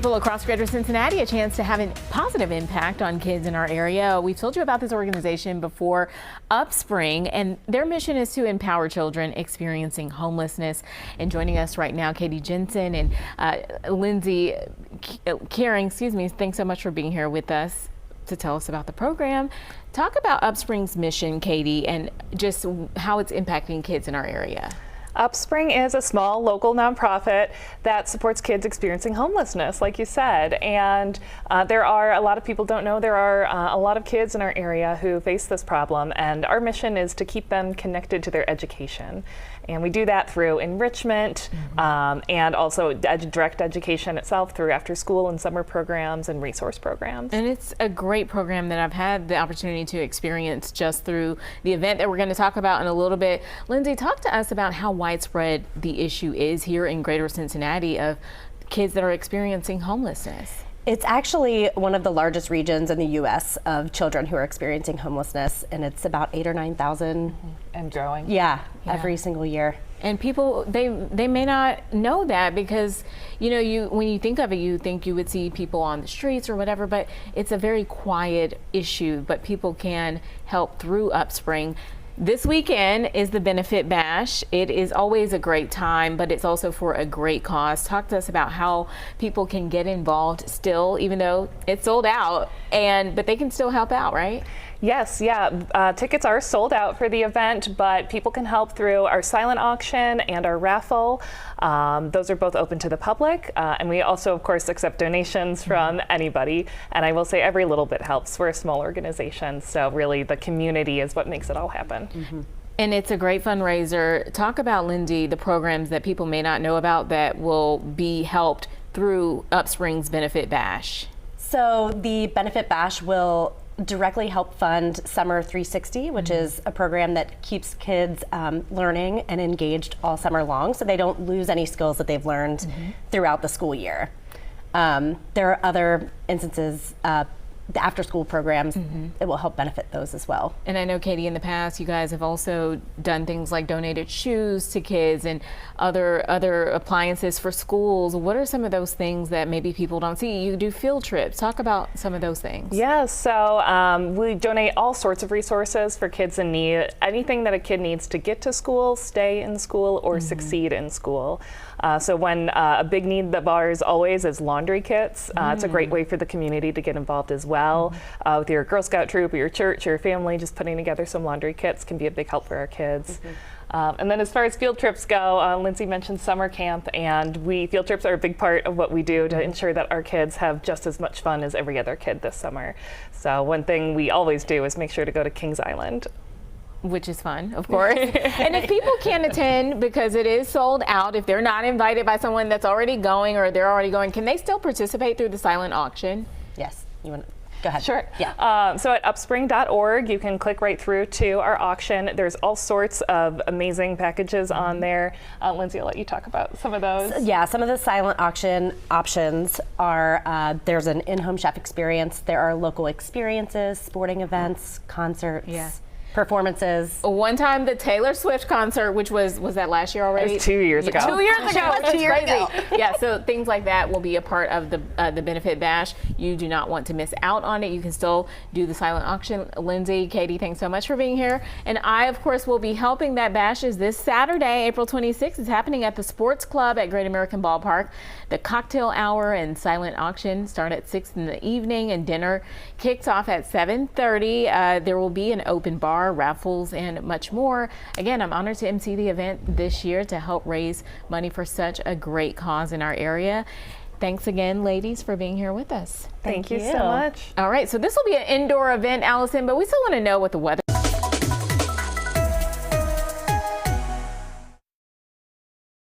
people across Greater Cincinnati a chance to have a positive impact on kids in our area. We've told you about this organization before, Upspring, and their mission is to empower children experiencing homelessness. And joining us right now, Katie Jensen and Lindsay Kering, thanks so much for being here with us to tell us about the program. Talk about Upspring's mission, Katie, and just how it's impacting kids in our area. Upspring is a small local nonprofit that supports kids experiencing homelessness, like you said. And there are, a lot of people don't know, there are a lot of kids in our area who face this problem. And our mission is to keep them connected to their education. And we do that through enrichment and also direct education itself through after school and summer programs and resource programs. And it's a great program that I've had the opportunity to experience just through the event that we're going to talk about in a little bit. Lindsay, talk to us about how widespread the issue is here in Greater Cincinnati of kids that are experiencing homelessness. It's actually one of the largest regions in the U.S. of children who are experiencing homelessness, and it's about 8,000 or 9,000. And growing. Yeah, every single year. And people, they may not know that because, you know, when you think of it, you think you would see people on the streets or whatever, but it's a very quiet issue, but people can help through Upspring. This weekend is the Benefit Bash. It is always a great time, but it's also for a great cause. Talk to us about how people can get involved still, even though it's sold out, but they can still help out, right? Yes, yeah. Tickets are sold out for the event, but people can help through our silent auction and our raffle. Those are both open to the public, and we also, of course, accept donations from anybody. And I will say every little bit helps. We're a small organization, so really the community is what makes it all happen. And it's a great fundraiser. Talk about, Lindsay, the programs that people may not know about that will be helped through Upspring's Benefit Bash. So the Benefit Bash will directly help fund Summer 360, which is a program that keeps kids learning and engaged all summer long, so they don't lose any skills that they've learned throughout the school year. There are other instances, the after-school programs, it will help benefit those as well. And I know, Katie, in the past, you guys have also done things like donated shoes to kids and other appliances for schools. What are some of those things that maybe people don't see? You do field trips. Talk about some of those things. Yeah, so we donate all sorts of resources for kids in need. Anything that a kid needs to get to school, stay in school, or succeed in school. So when a big need of ours always is laundry kits. It's a great way for the community to get involved as well. With your Girl Scout troop or your church or your family, just putting together some laundry kits can be a big help for our kids. And then as far as field trips go, Lindsay mentioned summer camp, and field trips are a big part of what we do to ensure that our kids have just as much fun as every other kid this summer. So one thing we always do is make sure to go to Kings Island. Which is fun, of course. And if people can't attend because it is sold out, if they're not invited by someone that's already going or they're already going, can they still participate through the silent auction? Yes. You want to go ahead? Sure. Yeah. So at upspring.org, you can click right through to our auction. There's all sorts of amazing packages on there. Lindsay, I'll let you talk about some of those. Yeah, some of the silent auction options are there's an in-home chef experience. There are local experiences, sporting events, concerts. Performances. One time, the Taylor Swift concert, which was that last year already? It was 2 years ago. 2 years ago. That's crazy. Yeah, so things like that will be a part of the Benefit Bash. You do not want to miss out on it. You can still do the silent auction. Lindsay, Katie, thanks so much for being here. And I, of course, will be helping that bash is this Saturday, April 26th. It's happening at the Sports Club at Great American Ballpark. The cocktail hour and silent auction start at 6 in the evening, and dinner kicks off at 7:30. There will be an open bar, raffles, and much more. Again, I'm honored to MC the event this year to help raise money for such a great cause in our area. Thanks again, ladies, for being here with us. Thank you so much. All right, so this will be an indoor event, Allison, but we still want to know what the weather